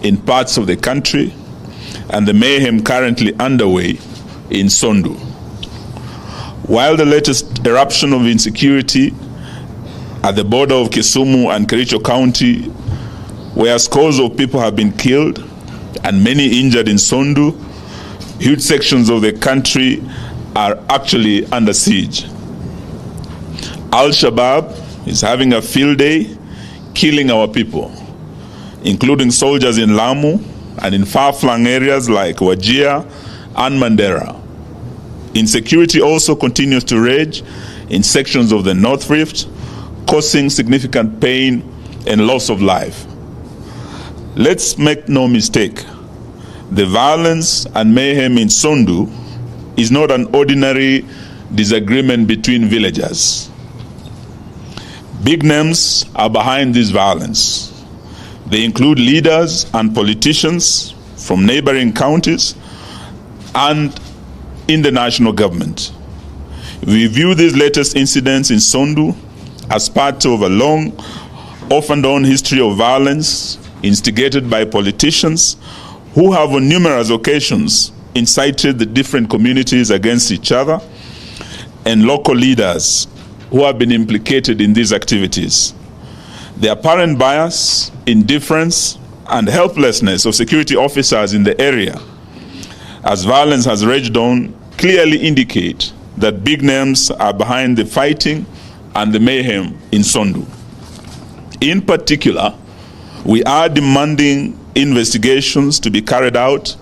in parts of the country and the mayhem currently underway in Sondu. While the latest eruption of insecurity at the border of Kisumu and Kericho County, where scores of people have been killed and many injured in Sondu, huge sections of the country are actually under siege. Al-Shabaab is having a field day, killing our people, including soldiers in Lamu and in far-flung areas like Wajir and Mandera. Insecurity also continues to rage in sections of the North Rift, causing significant pain and loss of life. Let's make no mistake, the violence and mayhem in Sondu is not an ordinary disagreement between villagers. Big names are behind this violence. They include leaders and politicians from neighboring counties and in the national government. We view these latest incidents in Sondu as part of a long, off and on history of violence instigated by politicians who have on numerous occasions incited the different communities against each other, and local leaders who have been implicated in these activities. The apparent bias, indifference, and helplessness of security officers in the area, as violence has raged on, clearly indicate that big names are behind the fighting and the mayhem in Sondu. In particular, we are demanding investigations to be carried out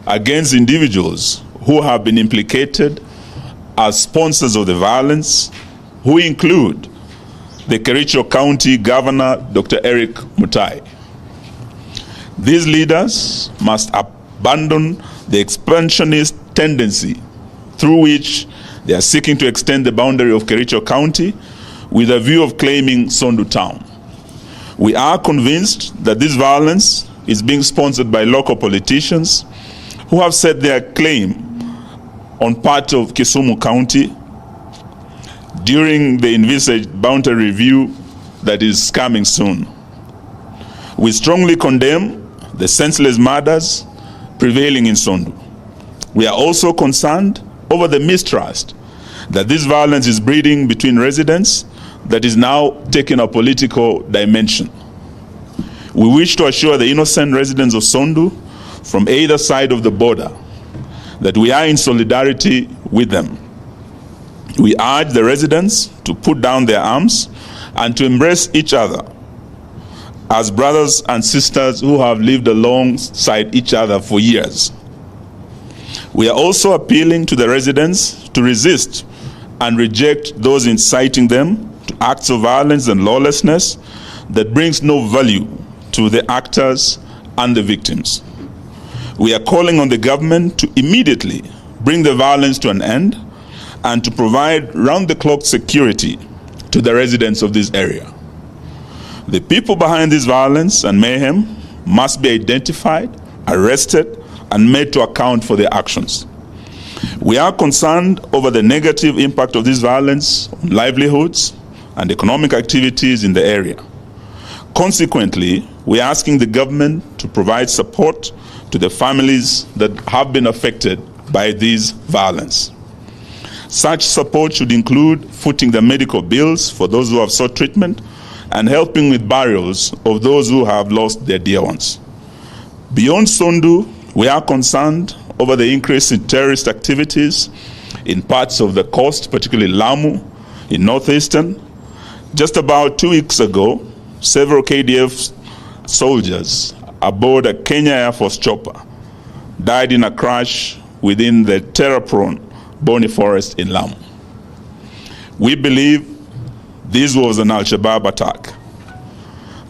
against individuals who have been implicated as sponsors of the violence, who include the Kericho County Governor, Dr. Eric Mutai. These leaders must abandon the expansionist tendency through which they are seeking to extend the boundary of Kericho County with a view of claiming Sondu town. We are convinced that this violence is being sponsored by local politicians who have set their claim on part of Kisumu County during the envisaged boundary review that is coming soon. We strongly condemn the senseless murders prevailing in Sondu. We are also concerned over the mistrust that this violence is breeding between residents that is now taking a political dimension. We wish to assure the innocent residents of Sondu from either side of the border that we are in solidarity with them. We urge the residents to put down their arms and to embrace each other as brothers and sisters who have lived alongside each other for years. We are also appealing to the residents to resist and reject those inciting them to acts of violence and lawlessness that brings no value to the actors and the victims. We are calling on the government to immediately bring the violence to an end and to provide round-the-clock security to the residents of this area. The people behind this violence and mayhem must be identified, arrested, and made to account for their actions. We are concerned over the negative impact of this violence on livelihoods and economic activities in the area. Consequently, we are asking the government to provide support to the families that have been affected by this violence. Such support should include footing the medical bills for those who have sought treatment and helping with burials of those who have lost their dear ones. Beyond Sondu, we are concerned over the increase in terrorist activities in parts of the coast, particularly Lamu, in northeastern. Just about 2 weeks ago, several KDF soldiers aboard a Kenya Air Force chopper died in a crash within the terror-prone Boni Forest in Lamu. We believe this was an Al-Shabaab attack.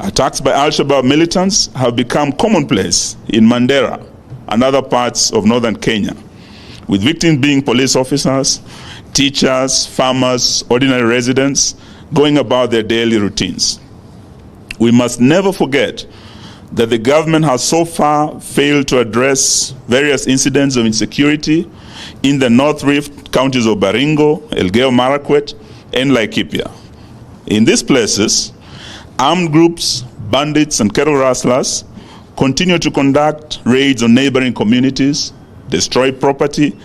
Attacks by Al-Shabaab militants have become commonplace in Mandera and other parts of northern Kenya, with victims being police officers, teachers, farmers, ordinary residents going about their daily routines. We must never forget that the government has so far failed to address various incidents of insecurity in the North Rift counties of Baringo, Elgeyo Marakwet, and Laikipia. In these places, armed groups, bandits, and cattle rustlers continue to conduct raids on neighboring communities, destroy property,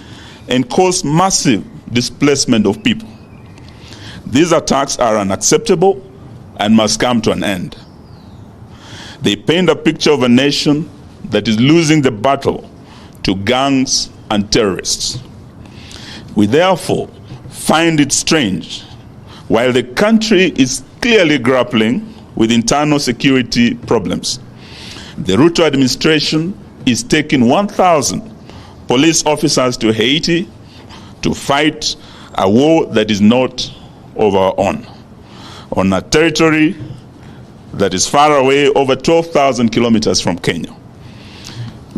and cause massive displacement of people. These attacks are unacceptable and must come to an end. They paint a picture of a nation that is losing the battle to gangs and terrorists. We therefore find it strange, while the country is clearly grappling with internal security problems, the Ruto administration is taking 1,000 police officers to Haiti to fight a war that is not of our own, on a territory that is far away, over 12,000 kilometers from Kenya.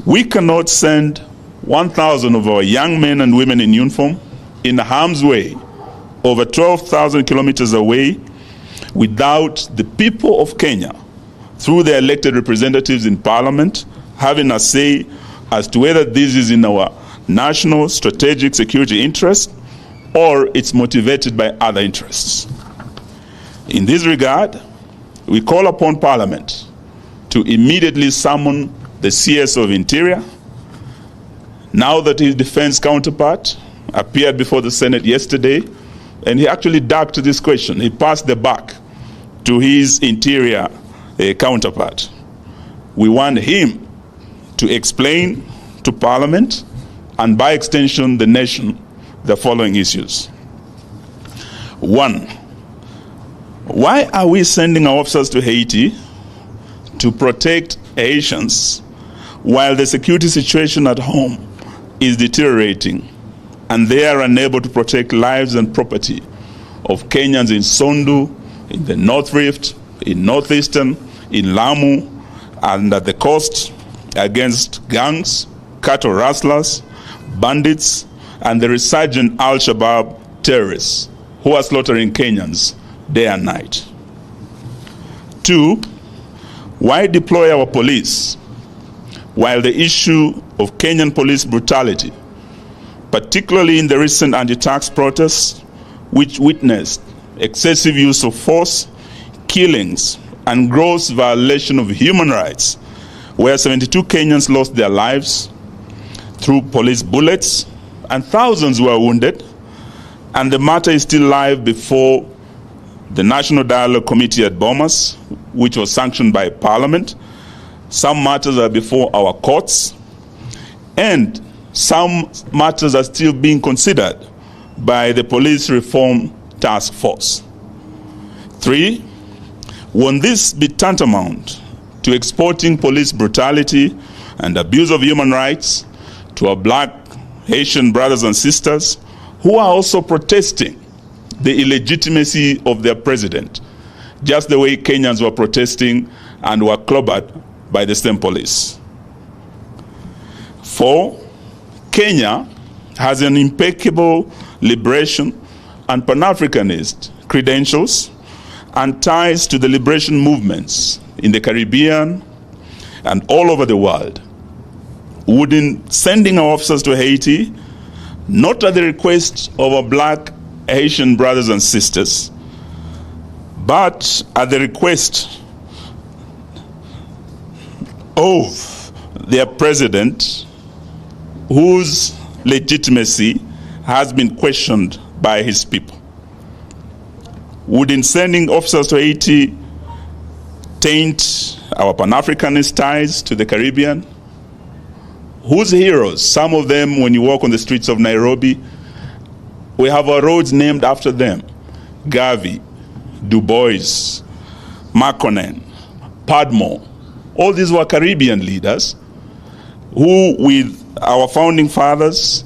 We cannot send 1,000 of our young men and women in uniform in harm's way over 12,000 kilometers away without the people of Kenya, through their elected representatives in parliament, having a say as to whether this is in our national strategic security interest or it's motivated by other interests. In this regard, we call upon Parliament to immediately summon the CS of Interior, now that his defense counterpart appeared before the Senate yesterday, and he actually ducked this question. He passed the buck to his Interior counterpart. We want him to explain to Parliament, and by extension the nation, the following issues. One, why are we sending our officers to Haiti to protect Haitians while the security situation at home is deteriorating and they are unable to protect lives and property of Kenyans in Sondu, in the North Rift, in Northeastern, in Lamu, and at the coast against gangs, cattle rustlers, bandits, and the resurgent Al-Shabaab terrorists who are slaughtering Kenyans day and night? Two, why deploy our police while the issue of Kenyan police brutality, particularly in the recent anti-tax protests, which witnessed excessive use of force, killings, and gross violation of human rights, where 72 Kenyans lost their lives through police bullets and thousands were wounded, and the matter is still live before the National Dialogue Committee at Bomas, which was sanctioned by Parliament. Some matters are before our courts, and some matters are still being considered by the Police Reform Task Force. Three, won't this be tantamount to exporting police brutality and abuse of human rights to our black Haitian brothers and sisters who are also protesting the illegitimacy of their president, just the way Kenyans were protesting and were clobbered by the same police? Four, Kenya has an impeccable liberation and Pan-Africanist credentials and ties to the liberation movements in the Caribbean and all over the world. Wouldn't sending our officers to Haiti, not at the request of our black Haitian brothers and sisters, but at the request of their president, whose legitimacy has been questioned by his people? Wouldn't sending officers to Haiti taint our Pan-Africanist ties to the Caribbean? Whose heroes, some of them, when you walk on the streets of Nairobi, we have our roads named after them: Garvey, Du Bois, Makonnen, Padmore. All these were Caribbean leaders who, with our founding fathers,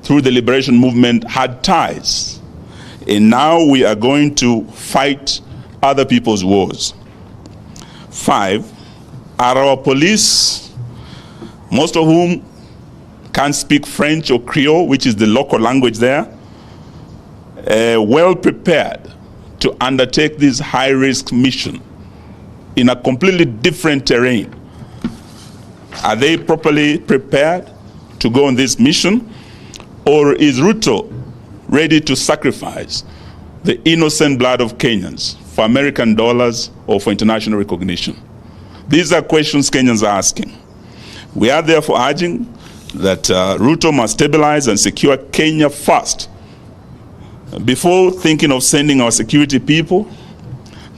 through the liberation movement, had ties. And now we are going to fight other people's wars. Five, are our police, most of whom can't speak French or Creole, which is the local language there, well prepared to undertake this high-risk mission in a completely different terrain? Are they properly prepared to go on this mission? Or is Ruto ready to sacrifice the innocent blood of Kenyans for American dollars or for international recognition? These are questions Kenyans are asking. We are therefore urging that Ruto must stabilize and secure Kenya first before thinking of sending our security people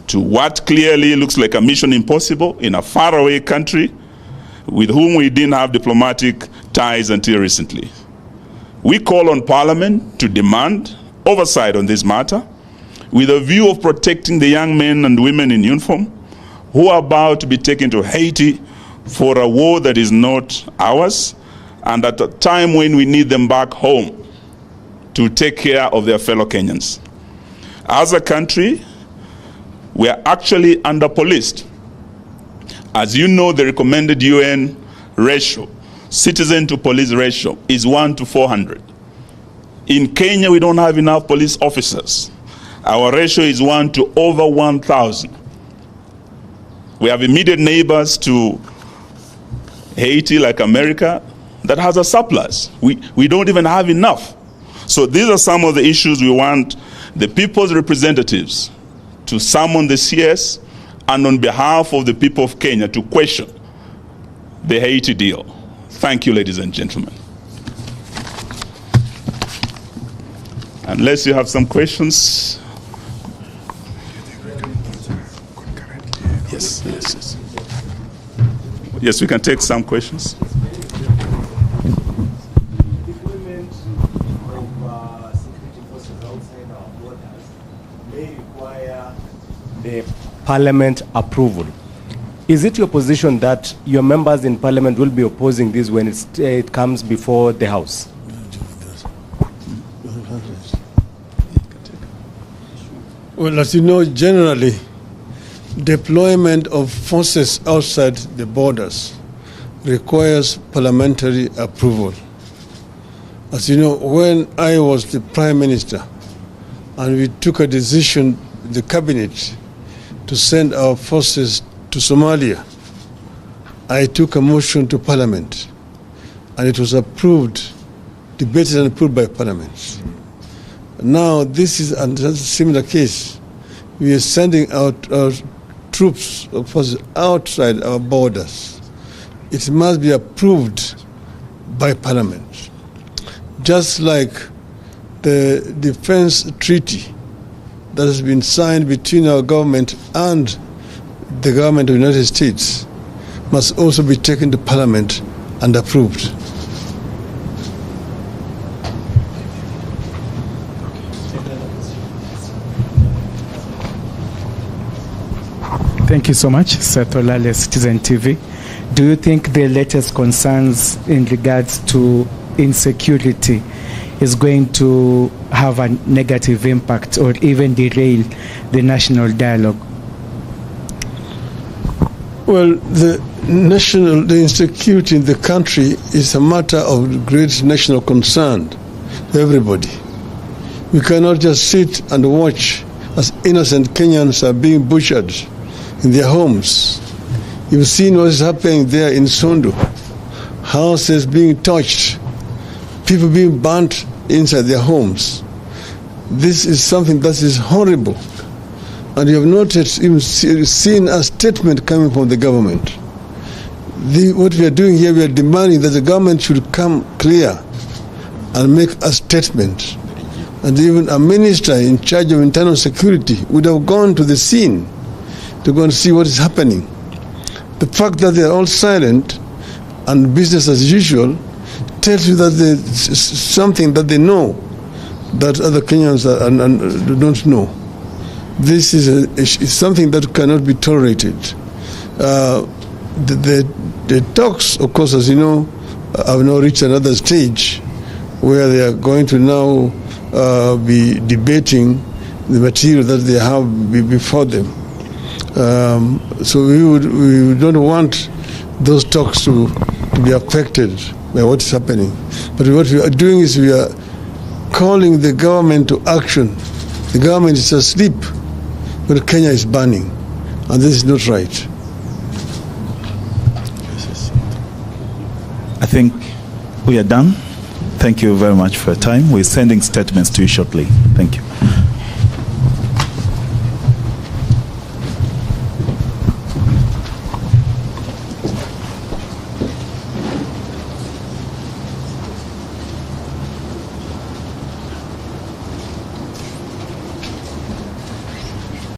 to what clearly looks like a mission impossible in a faraway country with whom we didn't have diplomatic ties until recently. We call on Parliament to demand oversight on this matter with a view of protecting the young men and women in uniform who are about to be taken to Haiti for a war that is not ours, and at a time when we need them back home to take care of their fellow Kenyans. As a country, we are actually under-policed. As you know, the recommended UN ratio, citizen to police ratio, is 1 to 400. In Kenya, we don't have enough police officers. Our ratio is 1 to over 1,000. We have immediate neighbors to Haiti, like America, that has a surplus. We don't even have enough. So these are some of the issues we want the people's representatives to summon the CS and on behalf of the people of Kenya to question the Haiti deal. Thank you, ladies and gentlemen. Unless you have some questions. Yes. Yes, we can take some questions. The Parliament approval. Is it your position that your members in Parliament will be opposing this when it comes before the House? Well, as you know, generally, deployment of forces outside the borders requires parliamentary approval. As you know, when I was the Prime Minister and we took a decision, the Cabinet, to send our forces to Somalia, I took a motion to Parliament and it was approved, debated and approved by Parliament. Now this is a similar case. We are sending out our troops or forces outside our borders. It must be approved by Parliament. Just like the defense treaty that has been signed between our government and the government of the United States must also be taken to Parliament and approved. Thank you so much, Seth Olale, Citizen TV. Do you think the latest concerns in regards to insecurity is going to have a negative impact or even derail the national dialogue? Well, the insecurity in the country is a matter of great national concern to everybody. We cannot just sit and watch as innocent Kenyans are being butchered in their homes. You've seen what is happening there in Sondu. Houses being touched, people being burnt inside their homes. This is something that is horrible. And you have not even seen a statement coming from the government. What we are doing here, we are demanding that the government should come clear and make a statement. And even a minister in charge of internal security would have gone to the scene to go and see what is happening. The fact that they are all silent and business as usual tells you that there's something that they know that other Kenyans don't know. This is something that cannot be tolerated. The talks, of course, as you know, have now reached another stage where they are going to now be debating the material that they have before them. So we don't want those talks to be affected by what is happening. But what we are doing is we are calling the government to action. The government is asleep, but Kenya is burning, and this is not right. I think we are done. Thank you very much for your time. We're sending statements to you shortly. Thank you.